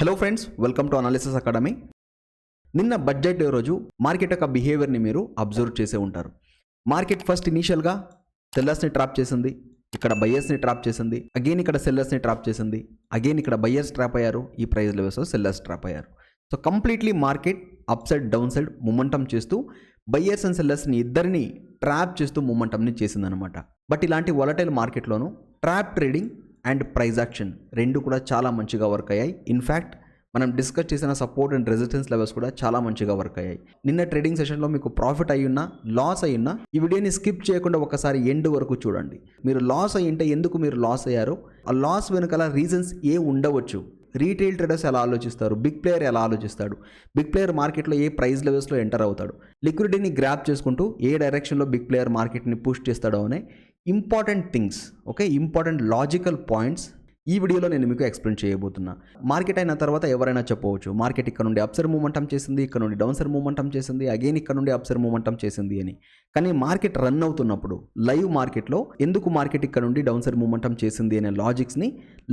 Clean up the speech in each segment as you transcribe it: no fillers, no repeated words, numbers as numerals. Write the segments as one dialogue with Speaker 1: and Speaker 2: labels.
Speaker 1: Hello friends, welcome to analysis academy. నిన్న budget day రోజు market యొక్క బిహేవియర్ని మీరు అబ్జర్వ్ చేసే ఉంటారు. మార్కెట్ ఫస్ట్ ఇనీషియల్గా సెల్లర్స్ని ట్రాప్ చేసింది, ఇక్కడ బయ్యర్స్ని ట్రాప్ చేసింది, అగైన్ ఇక్కడ సెల్లర్స్ని ట్రాప్ చేసింది, అగైన్ ఇక్కడ బయ్యర్స్ ట్రాప్ అయ్యారు, ఈ ప్రైస్ లెవెల్స్లో సెల్లర్స్ ట్రాప్ అయ్యారు. So completely market up side down side momentum చేస్తూ బయ్యర్స్ అండ్ సెల్లర్స్ని ఇద్దరిని ట్రాప్ చేస్తూ మూమెంటంని చేసిందనమాట. బట్ ఇలాంటి వాలటైల్ మార్కెట్లోనూ trap trading and price action రెండు కూడా చాలా మంచిగా వర్క్ అయ్యాయి. ఇన్ఫ్యాక్ట్ మనం డిస్కస్ చేసిన సపోర్ట్ అండ్ రెసిస్టెన్స్ లెవెల్స్ కూడా చాలా మంచిగా వర్క్ అయ్యాయి. నిన్న ట్రేడింగ్ సెషన్లో మీకు ప్రాఫిట్ అయ్యున్నా లాస్ అయ్యున్నా ఈ వీడియోని స్కిప్ చేయకుండా ఒకసారి ఎండ్ వరకు చూడండి. మీరు లాస్ అయ్యింటే ఎందుకు మీరు లాస్ అయ్యారో, ఆ లాస్ వెనుకల రీజన్స్ ఏ ఉండవచ్చు, రీటైల్ ట్రేడర్స్ ఎలా ఆలోచిస్తారు, బిగ్ ప్లేయర్ ఎలా ఆలోచిస్తాడు, బిగ్ ప్లేయర్ మార్కెట్లో ఏ ప్రైస్ లెవెల్స్లో ఎంటర్ అవుతాడు, లిక్విడిటీని గ్రాప్ చేసుకుంటూ ఏ డైరెక్షన్లో బిగ్ ప్లేయర్ మార్కెట్ని పుష్ చేస్తాడో అనే important things, important logical points ఈ వీడియోలో నేను మీకు ఎక్స్ప్లెయిన్ చేయబోతున్నా. మార్కెట్ అయిన తర్వాత ఎవరైనా చెప్పవచ్చు మార్కెట్ ఇక్కడ నుండి అప్సర్ మూమెంటం చేసింది, ఇక్కడ నుండి డౌన్సర్ మూమెంటం చేసింది, అగైన్ ఇక్కడ నుండి అప్సర్ మూమెంటం చేసింది అని. కానీ మార్కెట్ రన్ అవుతున్నప్పుడు లైవ్ మార్కెట్లో ఎందుకు మార్కెట్ ఇక్కడ నుండి డౌన్సర్ మూమెంటం చేసింది అనే లాజిక్స్ని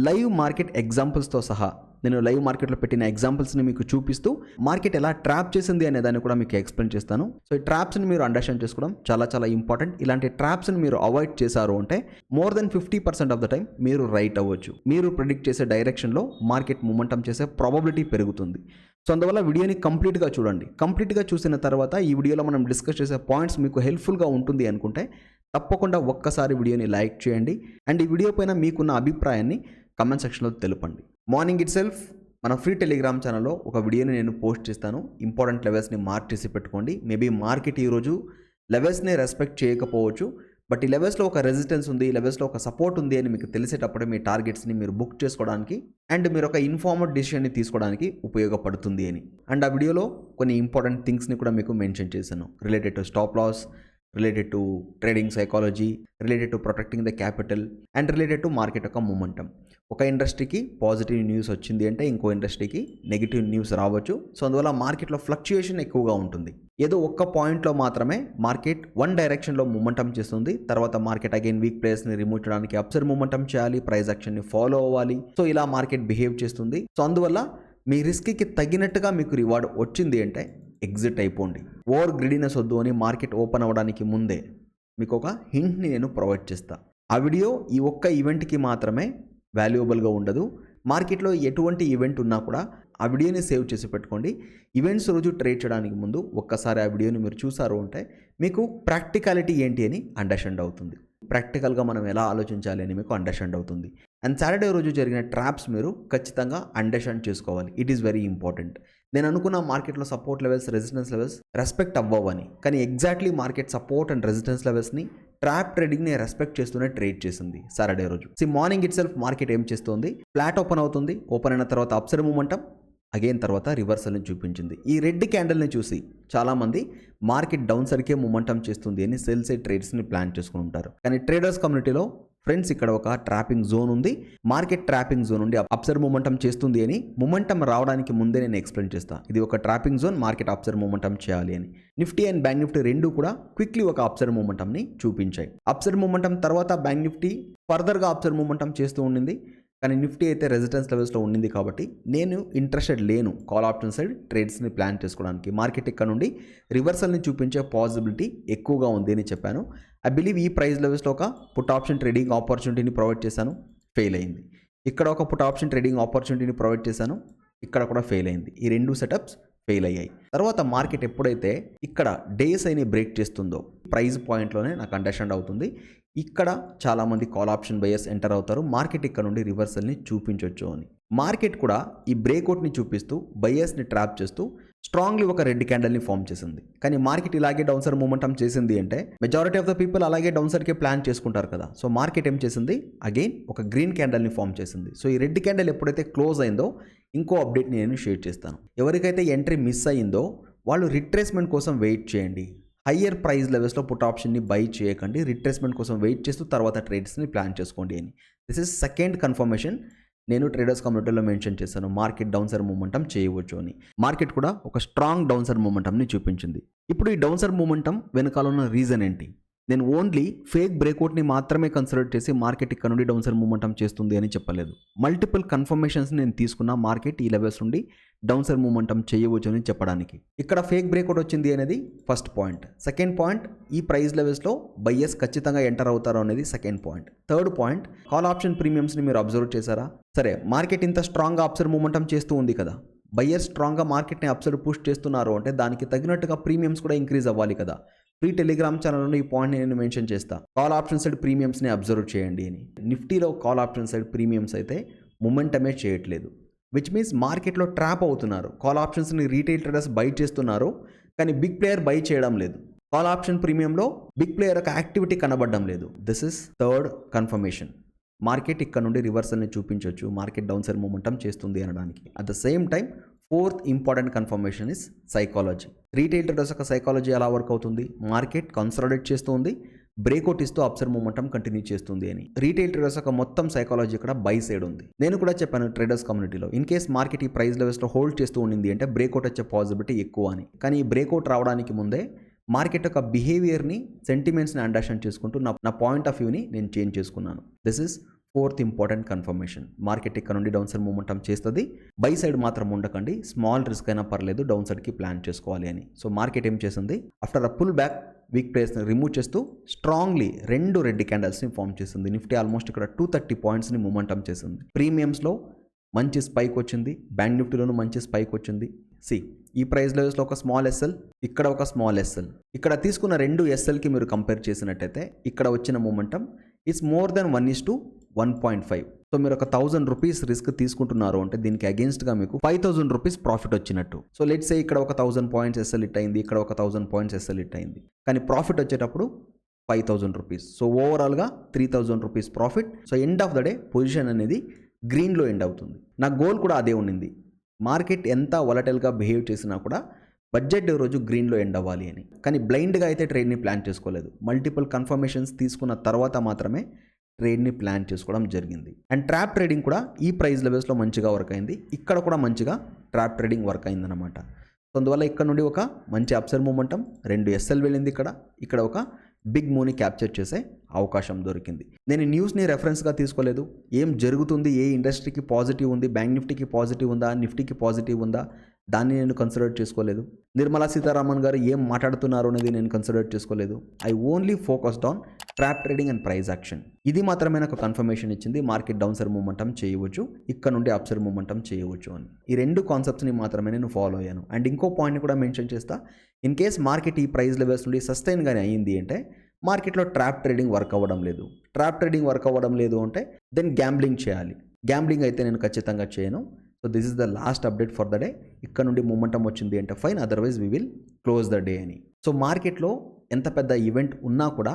Speaker 1: లైవ్ మార్కెట్ ఎగ్జాంపుల్స్తో సహా నేను లైవ్ మార్కెట్లో పెట్టిన ఎగ్జాంపుల్స్ని మీకు చూపిస్తూ మార్కెట్ ఎలా ట్రాప్ చేసింది అనే దాన్ని కూడా మీకు ఎక్స్ప్లెయిన్ చేస్తాను. సో ఈ ట్రాప్స్ని మీరు అండర్స్టాండ్ చేసుకోవడం చాలా చాలా ఇంపార్టెంట్. ఇలాంటి ట్రాప్స్ని మీరు అవాయిడ్ చేశారు అంటే more than 50% of the time మీరు రైట్ అవ్వచ్చు. మీరు ప్రిడిక్ట్ చేసే డైరెక్షన్లో మార్కెట్ మూమెంటం చేసే ప్రాబబిలిటీ పెరుగుతుంది. సో అందువల్ల వీడియోని కంప్లీట్గా చూడండి. కంప్లీట్గా చూసిన తర్వాత ఈ వీడియోలో మనం డిస్కస్ చేసే పాయింట్స్ మీకు హెల్ప్ఫుల్గా ఉంటుంది అనుకుంటే తప్పకుండా ఒక్కసారి వీడియోని లైక్ చేయండి అండ్ ఈ వీడియో పైన మీకున్న అభిప్రాయాన్ని కమెంట్ సెక్షన్లో తెలుపండి. మార్నింగ్ ఇట్ సెల్ఫ్ మన ఫ్రీ టెలిగ్రామ్ ఛానల్లో ఒక వీడియోని నేను పోస్ట్ చేస్తాను. ఇంపార్టెంట్ లెవెల్స్ని మార్క్ చేసి పెట్టుకోండి. మేబీ మార్కెట్ ఈరోజు లెవెల్స్ని రెస్పెక్ట్ చేయకపోవచ్చు, బట్ ఈ లెవెల్స్లో ఒక రెసిస్టెన్స్ ఉంది, ఈ లెవెల్స్లో ఒక సపోర్ట్ ఉంది అని మీకు తెలిసేటప్పుడే మీ టార్గెట్స్ని మీరు బుక్ చేసుకోవడానికి అండ్ మీరు ఒక ఇన్ఫార్మడ్ డిసిషన్ని తీసుకోవడానికి ఉపయోగపడుతుంది అని. అండ్ ఆ వీడియోలో కొన్ని ఇంపార్టెంట్ థింగ్స్ని కూడా మీకు మెన్షన్ చేశాను, related to stop loss, related to trading psychology, related to protecting the capital and related to market యొక్క మూమెంటం. ఒక ఇండస్ట్రీకి పాజిటివ్ న్యూస్ వచ్చింది అంటే ఇంకో ఇండస్ట్రీకి నెగిటివ్ న్యూస్ రావచ్చు. సో అందువల్ల మార్కెట్లో ఫ్లక్చుయేషన్ ఎక్కువగా ఉంటుంది. ఏదో ఒక్క పాయింట్లో మాత్రమే మార్కెట్ వన్ డైరెక్షన్లో మూమెంటం చేస్తుంది, తర్వాత మార్కెట్ అగైన్ వీక్ ప్లేయర్స్ని రిమూవ్ చేయడానికి అప్సర్ మూమెంటం చేయాలి, ప్రైస్ యాక్షన్ని ఫాలో అవ్వాలి. సో ఇలా మార్కెట్ బిహేవ్ చేస్తుంది. సో అందువల్ల మీ రిస్క్కి తగినట్టుగా మీకు రివార్డ్ వచ్చింది అంటే ఎగ్జిట్ అయిపోండి. ఓవర్ గ్రిడీనెస్ వద్దు అని మార్కెట్ ఓపెన్ అవ్వడానికి ముందే మీకు ఒక హింట్ని నేను ప్రొవైడ్ చేస్తాను. ఆ వీడియో ఈ ఒక్క ఈవెంట్కి మాత్రమే వాల్యుయబుల్గా ఉండదు. మార్కెట్లో ఎటువంటి ఈవెంట్ ఉన్నా కూడా ఆ వీడియోని సేవ్ చేసి పెట్టుకోండి. ఈవెంట్స్ రోజు ట్రేడ్ చేయడానికి ముందు ఒక్కసారి ఆ వీడియోని మీరు చూసారు అంటే మీకు ప్రాక్టికాలిటీ ఏంటి అని అండర్స్టాండ్ అవుతుంది. ప్రాక్టికల్గా మనం ఎలా ఆలోచించాలి అని మీకు అండర్స్టాండ్ అవుతుంది. అండ్ సాటర్డే రోజు జరిగిన ట్రాప్స్ మీరు ఖచ్చితంగా అండర్స్టాండ్ చేసుకోవాలి. It is very important. నేను అనుకున్న మార్కెట్లో support levels, resistance levels respect అవ్వవని, కానీ exactly market support and resistance లెవెల్స్ని ట్రాప్ ట్రేడింగ్ని రెస్పెక్ట్ చేస్తూనే ట్రేడ్ చేసింది సాటర్డే రోజు. మార్నింగ్ ఇట్ సెల్ఫ్ మార్కెట్ ఏం చేస్తుంది, ఫ్లాట్ ఓపెన్ అవుతుంది, ఓపెన్ అయిన తర్వాత అప్సర్ మూమెంటం, అగైన్ తర్వాత రివర్సల్ని చూపించింది. ఈ రెడ్ క్యాండిల్ని చూసి చాలామంది మార్కెట్ డౌన్ సైడ్కే మూమెంటం చేస్తుంది అని సెల్ సైడ్ ట్రేడ్స్ని ప్లాన్ చేసుకుని ఉంటారు. కానీ ట్రేడర్స్ కమ్యూనిటీలో ఫ్రెండ్స్ ఇక్కడ ఒక ట్రాపింగ్ జోన్ ఉంది, మార్కెట్ ట్రాపింగ్ జోన్ నుండి అప్సర్ మూమెంటం చేస్తుంది అని మూమెంటం రావడానికి ముందే నేను ఎక్స్ప్లెయిన్ చేస్తాను. ఇది ఒక ట్రాపింగ్ జోన్, మార్కెట్ అప్సర్ మూమెంటం చేయాలి అని. నిఫ్టీ అండ్ బ్యాంక్ నిఫ్టీ రెండు కూడా క్విక్లీ ఒక అప్సర్ మూమెంటంని చూపించాయి. అప్సర్ మూమెంటం తర్వాత బ్యాంక్ నిఫ్టీ ఫర్దర్గా అప్సర్ మూమెంటం చేస్తూ ఉండింది, కానీ నిఫ్టీ అయితే రెసిస్టెన్స్ లెవెల్స్లో ఉండింది. కాబట్టి నేను ఇంట్రెస్టెడ్ లేను కాల్ ఆప్షన్ సైడ్ ట్రేడ్స్ని ప్లాన్ చేసుకోవడానికి. మార్కెట్ ఇక్కడ నుండి రివర్సల్ని చూపించే పాసిబిలిటీ ఎక్కువగా ఉంది అని చెప్పాను. ఐ బిలీవ్ ఈ ప్రైస్ లెవెల్స్లో ఒక పుట్ ఆప్షన్ ట్రేడింగ్ ఆపర్చునిటీని ప్రొవైడ్ చేశాను, ఫెయిల్ అయింది. ఇక్కడ ఒక పుట్ ఆప్షన్ ట్రేడింగ్ ఆపర్చునిటీని ప్రొవైడ్ చేశాను, ఇక్కడ కూడా ఫెయిల్ అయింది. ఈ రెండు సెటప్స్ ఫెయిల్ అయ్యాయి. తర్వాత మార్కెట్ ఎప్పుడైతే ఇక్కడ డేస్ అయిన బ్రేక్ చేస్తుందో ప్రైస్ పాయింట్లోనే నాకు అండర్స్టాండ్ అవుతుంది ఇక్కడ చాలామంది కాల్ ఆప్షన్ బయర్స్ ఎంటర్ అవుతారు, మార్కెట్ ఇక్కడ నుండి రివర్సల్ని చూపించవచ్చు అని. మార్కెట్ కూడా ఈ బ్రేక్అవుట్ని చూపిస్తూ బయర్స్ని ట్రాప్ చేస్తూ స్ట్రాంగ్లీ ఒక రెడ్ క్యాండల్ని ఫామ్ చేసింది. కానీ మార్కెట్ ఇలాగే డౌన్ సైడ్ మూమెంటం చేసింది అంటే మెజారిటీ ఆఫ్ ద పీపుల్ అలాగే డౌన్ సైడ్కే ప్లాన్ చేసుకుంటారు కదా. సో మార్కెట్ ఏం చేసింది, అగైన్ ఒక గ్రీన్ క్యాండల్ని ఫామ్ చేసింది. సో ఈ రెడ్ క్యాండల్ ఎప్పుడైతే క్లోజ్ అయిందో ఇంకో అప్డేట్ని నేను షేర్ చేస్తాను. ఎవరికైతే ఎంట్రీ మిస్ అయ్యిందో వాళ్ళు రిట్రేస్మెంట్ కోసం వెయిట్ చేయండి. హయ్యర్ ప్రైస్ లెవెల్స్లో పుట్ ఆప్షన్ని బై చేయకండి, రిట్రేస్మెంట్ కోసం వెయిట్ చేస్తూ తర్వాత ట్రేడ్స్ని ప్లాన్ చేసుకోండి అని. దిస్ ఇస్ సెకండ్ కన్ఫర్మేషన్ నేను ట్రేడర్స్ కమ్యూనిటీలో మెన్షన్ చేశాను. మార్కెట్ డౌన్ సైడ్ మూమెంటం చేయవచ్చు అని. మార్కెట్ కూడా ఒక స్ట్రాంగ్ డౌన్ సైడ్ మూమెంటంని చూపించింది. ఇప్పుడు ఈ డౌన్ సైడ్ మూమెంటం వెనకాల ఉన్న రీజన్ ఏంటి, నేను ఓన్లీ ఫేక్ బ్రేక్అవుట్ని మాత్రమే కన్సిడర్ చేసి మార్కెట్ ఇక్కడ నుండి డౌన్ సైడ్ మూమెంటం చేస్తుంది అని చెప్పలేదు. మల్టిపుల్ కన్ఫర్మేషన్స్ నేను తీసుకున్న మార్కెట్ ఈ లెవెల్స్ నుండి డౌన్ సైడ్ మూమెంటం చేయవచ్చు అని చెప్పడానికి. ఇక్కడ ఫేక్ బ్రేక్అవుట్ వచ్చింది అనేది ఫస్ట్ పాయింట్. సెకండ్ పాయింట్, ఈ ప్రైస్ లెవెల్స్లో బయ్యర్స్ ఖచ్చితంగా ఎంటర్ అవుతారు అనేది second point. Third point, call option ప్రీమియమ్స్ని మీరు అబ్జర్వ్ చేశారా? సరే, మార్కెట్ ఇంత స్ట్రాంగ్గా అప్సైడ్ మూమెంటం చేస్తూ ఉంది కదా, బయ్యర్స్ స్ట్రాంగ్గా మార్కెట్ని అప్సైడ్ పుష్ చేస్తున్నారు అంటే దానికి తగినట్టుగా ప్రీమియమ్స్ కూడా ఇంక్రీజ్ అవ్వాలి కదా. ఫ్రీ టెలిగ్రామ్ ఛానల్లో ఈ పాయింట్ని నేను మెన్షన్ చేస్తా. కాల్ ఆప్షన్ సైడ్ ప్రీమియమ్స్ని అబ్జర్వ్ చేయండి అని. నిఫ్టీలో కాల్ ఆప్షన్ సైడ్ ప్రీమియమ్స్ అయితే మొమెంటమే చేయట్లేదు, విచ్ మీన్స్ మార్కెట్లో ట్రాప్ అవుతున్నారు. కాల్ ఆప్షన్స్ని రీటైల్ ట్రేడర్స్ బై చేస్తున్నారు, కానీ బిగ్ ప్లేయర్ బై చేయడం లేదు. కాల్ ఆప్షన్ ప్రీమియంలో బిగ్ ప్లేయర్ యొక్క యాక్టివిటీ కనబడడం లేదు. This is third confirmation. Market ఇక్కడ నుండి రివర్సల్ని చూపించవచ్చు, మార్కెట్ డౌన్ సైడ్ మూమెంటం చేస్తుంది అనడానికి. At the same time fourth important confirmation is psychology. Retail traders యొక్క సైకాలజీ ఎలా వర్క్ అవుతుంది? మార్కెట్ కన్సాలిడేట్ చేస్తుంది, బ్రేక్అవుట్ ఇస్తూ అప్సైడ్ మూమెంటం కంటిన్యూ చేస్తుంది అని. రీటైల్ ట్రేడర్స్ యొక్క మొత్తం సైకాలజీ ఇక్కడ బై సైడ్ ఉంది. నేను కూడా చెప్పాను ట్రేడర్స్ కమ్యూనిటీలో, ఇన్ కేస్ మార్కెట్ ఈ ప్రైస్ లెవెల్స్లో హోల్డ్ చేస్తూ ఉండింది అంటే బ్రేక్అవుట్ వచ్చే పాసిబిలిటీ ఎక్కువ అని. కానీ ఈ బ్రేక్అవుట్ రావడానికి ముందే మార్కెట్ యొక్క బిహేవియర్ని, సెంటిమెంట్స్ని అండర్స్టాండ్ చేసుకుంటూ నా పాయింట్ ఆఫ్ వ్యూని నేను చేంజ్ చేసుకున్నాను. This is fourth important confirmation. Market ఇక్కడ నుండి డౌన్ సైడ్ మూమెంటం చేస్తుంది, బై సైడ్ మాత్రం ఉండకండి, స్మాల్ రిస్క్ అయినా పర్లేదు డౌన్ సైడ్కి ప్లాన్ చేసుకోవాలి అని. సో మార్కెట్ ఏం చేసింది? After a pull back week ప్లేస్ని రిమూవ్ చేస్తూ స్ట్రాంగ్లీ 2 రెడ్ క్యాండల్స్ని ఫామ్ చేసింది. నిఫ్టీ ఆల్మోస్ట్ ఇక్కడ 230 పాయింట్స్ని మూమెంటం చేసింది. ప్రీమియమ్స్లో మంచి స్పైక్ వచ్చింది, బ్యాంక్ నిఫ్టీలోనూ మంచి స్పైక్ వచ్చింది. ఈ ప్రైస్ లెవెల్స్లో ఒక స్మాల్ ఎస్ఎల్, ఇక్కడ ఒక స్మాల్ ఎస్ఎల్. ఇక్కడ తీసుకున్న 2 ఎస్ఎల్కి మీరు కంపేర్ చేసినట్టయితే ఇక్కడ వచ్చిన momentum it's more than 1:1.5. So మీరు ఒక 1000 రూపీస్ రిస్క్ తీసుకుంటున్నారు అంటే దీనికి అగేన్స్ట్గా మీకు 5000 రూపీస్ ప్రాఫిట్ వచ్చినట్టు. సో లెట్స్ సే ఇక్కడ ఒక 1000 పాయింట్స్ ఎస్ఎల్ హిట్ అయింది, ఇక్కడ ఒక 1000 పాయింట్స్ ఎస్ఎల్ హిట్ అయింది, కానీ ప్రాఫిట్ వచ్చేటప్పుడు 5000 రూపీస్. సో ఓవరాల్గా 3000 rupees profit. So end of the day position అనేది గ్రీన్లో ఎండ్ అవుతుంది. నా గోల్ కూడా అదే ఉండింది, మార్కెట్ ఎంత వొలటైల్గా బిహేవ్ చేసినా కూడా బడ్జెట్ డే రోజు గ్రీన్లో ఎండ్ అవ్వాలి అని. కానీ బ్లైండ్గా అయితే ట్రేడ్ని ప్లాన్ చేసుకోలేదు. మల్టిపుల్ కన్ఫర్మేషన్స్ తీసుకున్న తర్వాత మాత్రమే ట్రేడ్ని ప్లాన్ చేసుకోవడం జరిగింది. అండ్ ట్రాప్ ట్రేడింగ్ కూడా ఈ ప్రైస్ లెవెల్స్లో మంచిగా వర్క్ అయింది, ఇక్కడ కూడా మంచిగా ట్రాప్ ట్రేడింగ్ వర్క్ అయిందనమాట. సో అందువల్ల ఇక్కడ నుండి ఒక మంచి అప్సైడ్ మూమెంటం, 2 ఎస్ఎల్ వెళ్ళింది, ఇక్కడ ఒక బిగ్ మూవ్ని క్యాప్చర్ చేసే అవకాశం దొరికింది. నేను న్యూస్ని రెఫరెన్స్గా తీసుకోలేదు. ఏం జరుగుతుంది, ఏ ఇండస్ట్రీకి పాజిటివ్ ఉంది, బ్యాంక్ నిఫ్టీకి పాజిటివ్ ఉందా, నిఫ్టీకి పాజిటివ్ ఉందా, దాన్ని నేను కన్సిడర్ చేసుకోలేదు. నిర్మలా సీతారామన్ గారు ఏం మాట్లాడుతున్నారు అనేది నేను కన్సిడర్ చేసుకోలేదు. I only focused on trap trading and price action. ఇది మాత్రమే నాకు కన్ఫర్మేషన్ ఇచ్చింది, మార్కెట్ డౌన్ సైడ్ మూమెంటం చేయవచ్చు, ఇక్కడ నుండి అప్ సైడ్ మూమెంటం చేయవచ్చు అని. ఈ 2 కాన్సెప్ట్స్ని మాత్రమే నేను ఫాలో అయ్యాను. అండ్ ఇంకో పాయింట్ని కూడా మెన్షన్ చేస్తా, ఇన్ కేస్ మార్కెట్ ఈ ప్రైస్ లెవెల్స్ నుండి సస్టైన్గానే అయ్యింది అంటే మార్కెట్లో ట్రాప్ ట్రేడింగ్ వర్క్ అవ్వడం లేదు. ట్రాప్ ట్రేడింగ్ వర్క్ అవ్వడం లేదు అంటే దెన్ గ్యాంబ్లింగ్ చేయాలి. గ్యాంబ్లింగ్ అయితే నేను ఖచ్చితంగా చేయను. So this is the last update for the day. ఇక్కడ నుండి మూమెంటం వచ్చింది అంటే fine, otherwise we will close the day అని. సో మార్కెట్లో ఎంత పెద్ద ఈవెంట్ ఉన్నా కూడా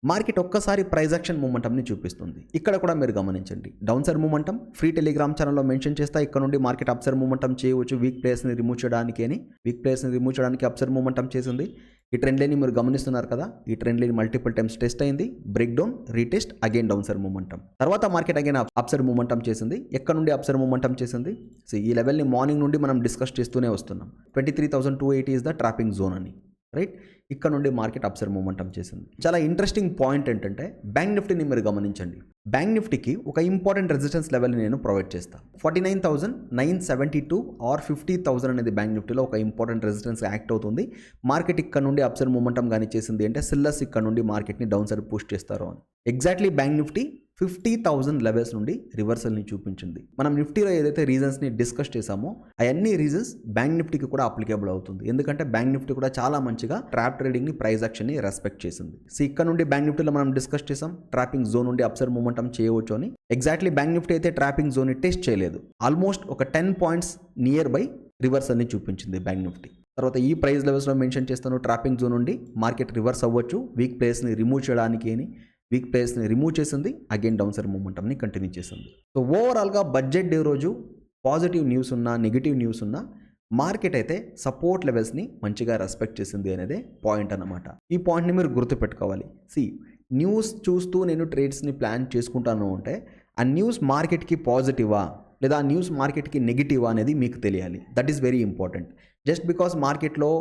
Speaker 1: మార్కెట్ ఒక్కసారి ప్రైస్ యాక్షన్ మూమెంటంని చూపిస్తుంది. ఇక్కడ కూడా మీరు గమనించండి, down side momentum free Telegram ఛానల్లో మెన్షన్ చేస్తా. ఇక్కడ నుండి మార్కెట్ అప్ సైడ్ మూమెంటం చేయవచ్చు, వీక్ ప్లేయర్స్ని రిమూవ్ చేయడానికి అని. వీక్ ప్లేయర్స్ని రిమూవ్ చేయడానికి అప్ సైడ్ మూమెంటం చేసింది. ఈ ట్రెండ్ లైన్ మీరు గమనిస్తున్నారు కదా, ఈ trend line multiple times test అయింది, break down, retest, again down side momentum. తర్వాత market again up side momentum చేసింది. ఎక్కడ నుండి అప్ సైడ్ మూమెంటం చేసింది? సో ఈ లెవెల్ని మార్నింగ్ నుండి మనం డిస్కస్ చేస్తూనే వస్తున్నాం. 23,280 ఇస్ ద ట్రాపింగ్ జోన్ అని, రైట్? ఇక్కడ నుండి మార్కెట్ అప్ సైడ్ మూమెంటం చేసింది. చాలా ఇంట్రెస్టింగ్ పాయింట్ ఏంటంటే బ్యాంక్ నిఫ్టీని మీరు గమనించండి. బ్యాంక్ నిఫ్టీకి ఒక ఇంపార్టెంట్ రెసిస్టెన్స్ లెవెల్ని నేను ప్రొవైడ్ చేస్తాను. 49,972 ఆర్ 50,000 అనేది బ్యాంక్ నిఫ్టీలో ఒక ఇంపార్టెంట్ రెసిస్టెన్స్ యాక్ట్ అవుతుంది. మార్కెట్ ఇక్కడ నుండి అప్ సైడ్ మూమెంటం కానీ చేసింది అంటే సెల్లర్స్ ఇక్కడ నుండి మార్కెట్ని డౌన్ సైడ్ పుష్ చేస్తారు అని. ఎగ్జాక్ట్లీ బ్యాంక్ నిఫ్టీ 50,000 లెవెల్స్ నుండి రివర్సల్ని చూపించింది. మనం నిఫ్టీలో ఏదైతే రీజన్స్ని డిస్కస్ చేసామో అవన్నీ రీజన్స్ బ్యాంక్ నిఫ్టీకి కూడా అప్లికేబుల్ అవుతుంది. ఎందుకంటే బ్యాంక్ నిఫ్టీ కూడా చాలా మంచిగా ట్రాప్ ట్రేడింగ్ని, ప్రైస్ యాక్షన్ని రెస్పెక్ట్ చేసింది. సో ఇక్కడ నుండి బ్యాంక్ నిఫ్టీలో మనం డిస్కస్ చేసాం ట్రాపింగ్ జోన్ నుండి అప్ సైడ్ మూమెంటం చేయవచ్చు అని. ఎగ్జాక్ట్లీ బ్యాంక్ నిఫ్టీ అయితే ట్రాపింగ్ జోన్ని టెస్ట్ చేయలేదు. ఆల్మోస్ట్ ఒక 10 పాయింట్స్ నియర్ బై రివర్సల్ని చూపించింది బ్యాంక్ నిఫ్టీ. తర్వాత ఈ ప్రైస్ లెవెల్స్లో మెన్షన్ చేస్తాను ట్రాపింగ్ జోన్ నుండి మార్కెట్ రివర్స్ అవ్వచ్చు, వీక్ ప్లేయర్స్ని రిమూవ్ చేయడానికి అని. వీక్ ప్లేయర్స్ని రిమూవ్ చేసింది, అగైన్ డౌన్ సైడ్ మూమెంటంని కంటిన్యూ చేసింది. సో ఓవరాల్గా బడ్జెట్ డే రోజు పాజిటివ్ న్యూస్ ఉన్నా, నెగిటివ్ న్యూస్ ఉన్నా, మార్కెట్ అయితే సపోర్ట్ లెవెల్స్ని మంచిగా రెస్పెక్ట్ చేసింది అనేదే పాయింట్ అన్నమాట. ఈ పాయింట్ని మీరు గుర్తుపెట్టుకోవాలి. న్యూస్ చూస్తూ నేను ట్రేడ్స్ని ప్లాన్ చేసుకుంటాను అంటే ఆ న్యూస్ మార్కెట్కి పాజిటివా లేదా ఆ న్యూస్ మార్కెట్కి నెగిటివా అనేది మీకు తెలియాలి. That is very important. Just because మార్కెట్లో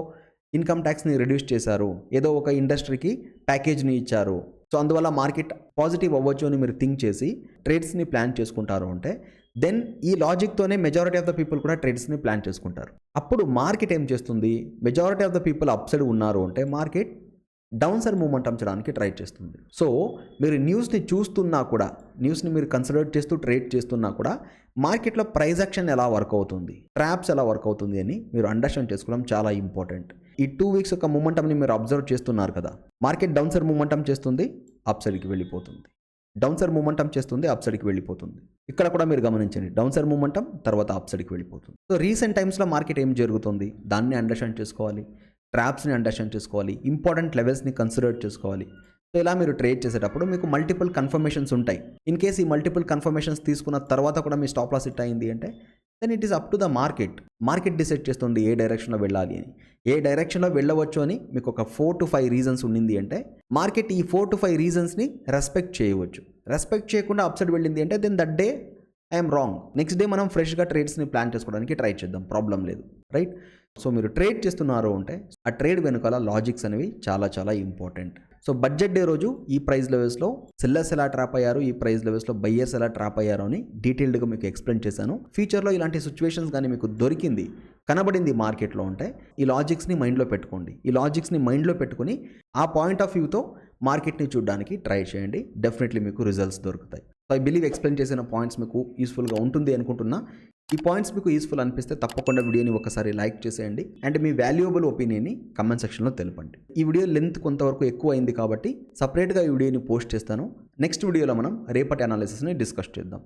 Speaker 1: ఇన్కమ్ ట్యాక్స్ని రిడ్యూస్ చేశారు, ఏదో ఒక ఇండస్ట్రీకి ప్యాకేజ్ని ఇచ్చారు, సో అందువల్ల మార్కెట్ పాజిటివ్ అవ్వచ్చు అని మీరు థింక్ చేసి ట్రేడ్స్ని ప్లాన్ చేసుకుంటారు అంటే దెన్ ఈ లాజిక్తోనే మెజారిటీ ఆఫ్ ద పీపుల్ కూడా ట్రేడ్స్ని ప్లాన్ చేసుకుంటారు. అప్పుడు మార్కెట్ ఏం చేస్తుంది, majority of the people up side ఉన్నారు అంటే మార్కెట్ డౌన్ సైడ్ మూమెంటం చేయడానికి ట్రై చేస్తుంది. సో మీరు న్యూస్ని చూస్తున్నా కూడా, న్యూస్ని మీరు కన్సిడర్ చేస్తూ ట్రేడ్ చేస్తున్నా కూడా మార్కెట్లో ప్రైస్ యాక్షన్ ఎలా వర్క్ అవుతుంది, ట్రాప్స్ ఎలా వర్క్ అవుతుంది అని మీరు అండర్స్టాండ్ చేసుకోవడం చాలా ఇంపార్టెంట్. ఈ 2 వీక్స్ యొక్క మూమెంటంని మీరు అబ్జర్వ్ చేస్తున్నారు కదా, మార్కెట్ డౌన్ సైడ్ మూమెంటం చేస్తుంది, అప్ సైడ్కి వెళ్ళిపోతుంది, డౌన్ సైడ్ మూమెంటం చేస్తుంది, అప్ సైడ్కి వెళ్ళిపోతుంది. ఇక్కడ కూడా మీరు గమనించండి, డౌన్ సైడ్ మూమెంటం తర్వాత అప్ సైడ్కి వెళ్ళిపోతుంది. సో రీసెంట్ టైమ్స్లో మార్కెట్ ఏం జరుగుతుంది దాన్ని అండర్స్టాండ్ చేసుకోవాలి, ట్రాప్స్ని అండర్స్టాండ్ చేసుకోవాలి, ఇంపార్టెంట్ లెవెల్స్ని కన్సిడర్ చేసుకోవాలి. సో ఇలా మీరు ట్రేడ్ చేసేటప్పుడు మీకు మల్టిపుల్ కన్ఫర్మేషన్స్ ఉంటాయి. ఇన్ కేస్ ఈ మల్టిపుల్ కన్ఫర్మేషన్స్ తీసుకున్న తర్వాత కూడా మీ స్టాప్ లాస్ హిట్ అయింది అంటే then it is up to the market decide చేస్తుంది ఏ డైరెక్షన్లో వెళ్ళాలి అని, ఏ డైరెక్షన్లో వెళ్ళవచ్చు అని. మీకు ఒక 4 to 5 రీజన్స్ ఉండింది అంటే మార్కెట్ ఈ 4 to 5 రీజన్స్ని రెస్పెక్ట్ చేయవచ్చు. రెస్పెక్ట్ చేయకుండా అప్సైడ్ వెళ్ళింది అంటే then that day I'm wrong. Next day మనం ఫ్రెష్గా ట్రేడ్స్ని ప్లాన్ చేసుకోవడానికి ట్రై చేద్దాం, ప్రాబ్లం లేదు, రైట్? సో మీరు ట్రేడ్ చేస్తున్నారు అంటే ఆ ట్రేడ్ వెనుకాల లాజిక్స్ అనేవి చాలా చాలా ఇంపార్టెంట్. సో బడ్జెట్ డే రోజు ఈ ప్రైస్ లెవెల్స్లో సెల్లర్స్ ఎలా ట్రాప్ అయ్యారు, ఈ ప్రైస్ లెవెల్స్లో బయ్యర్స్ ఎలా ట్రాప్ అయ్యారు అని డీటెయిల్డ్గా మీకు ఎక్స్ప్లెయిన్ చేశాను. ఫ్యూచర్లో ఇలాంటి సిచ్యువేషన్స్ కానీ మీకు దొరికింది, కనబడింది మార్కెట్లో ఉంటే ఈ లాజిక్స్ని మైండ్లో పెట్టుకోండి. ఈ లాజిక్స్ని మైండ్లో పెట్టుకుని ఆ పాయింట్ ఆఫ్ వ్యూతో మార్కెట్ని చూడడానికి ట్రై చేయండి. డెఫినెట్లీ మీకు రిజల్ట్స్ దొరుకుతాయి. సో ఐ బిలీవ్ ఎక్స్ప్లెయిన్ చేసిన పాయింట్స్ మీకు యూస్ఫుల్గా ఉంటుంది అనుకుంటున్నా. ఈ పాయింట్స్ మీకు యూస్ఫుల్ అనిపిస్తే తప్పకుండా వీడియోని ఒకసారి లైక్ చేసేయండి అండ్ మీ వాల్యుయబుల్ ఒపీనియన్ని కమెంట్ సెక్షన్లో తెలపండి. ఈ వీడియో లెంత్ కొంతవరకు ఎక్కువ అయింది కాబట్టి సపరేట్గా ఈ వీడియోని పోస్ట్ చేస్తాను. నెక్స్ట్ వీడియోలో మనం రేపటి అనాలిసిస్ని డిస్కస్ చేద్దాం.